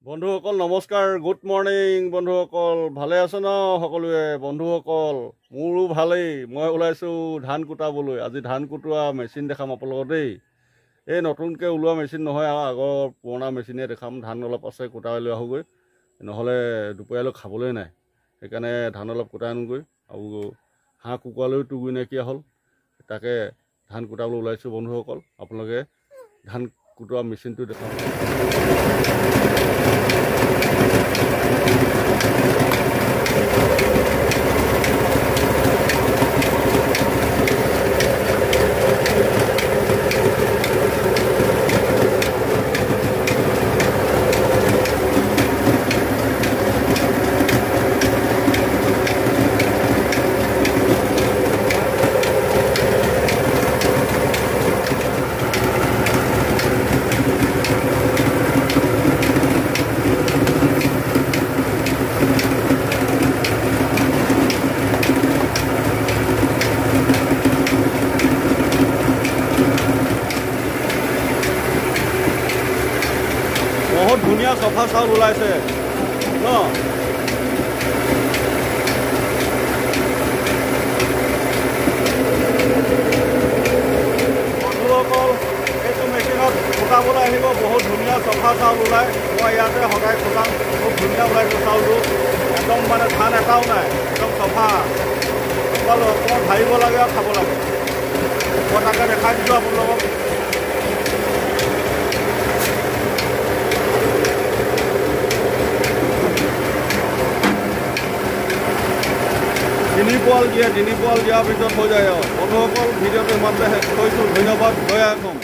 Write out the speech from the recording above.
বন্ধুসকল নমস্কাৰ, good morning বন্ধুসকল। ভালে আছে ন সকলোৱে? বন্ধুসকল মোৰো ভালেই। মই ওলাইছোঁ ধান কুটাবলৈ। আজি ধান কুটোৱা মেচিন দেখাম আপোনালোকক দেই। এই নতুনকৈ ওলোৱা মেচিন নহয়, আৰু আগৰ পুৰণা মেচিনে দেখাম। ধান অলপ আছে, কুটাই লৈ আহোঁগৈ, নহ'লে দুপৰীয়ালৈ খাবলৈ নাই। সেইকাৰণে ধান অলপ কুটাই আনোগৈ। আৰু হাঁহ কুকুৰালৈও তুগুৰি নাইকিয়া হ'ল, তাকে ধান কুটাবলৈ ওলাইছোঁ বন্ধুসকল। আপোনালোকে ধান কুটোৱা মেচিনটো দেখাম। বহুত ধুনীয়া চফা চাউল ওলাইছে ন। বন্ধুসকল এইটো মেচিনত কুটাবলৈ আহিব। বহুত ধুনীয়া চফা চাউল ওলায়। মই ইয়াতে সদায় কুটাম। খুব ধুনীয়া ওলাইছে চাউলটো, একদম মানে ধান এটাও নাই, একদম চফা। অকণমান ভাবিব লাগে আৰু খাব লাগে। মই তাকে দেখাই দিছোঁ আপোনালোকক। তিনি পোৱাল দিয়াৰ পিছত হৈ যায় আৰু। বন্ধুসকল ভিডিঅ'টো ইমানতে শেষ কৰিছোঁ। ধন্যবাদ। জয় আহোম।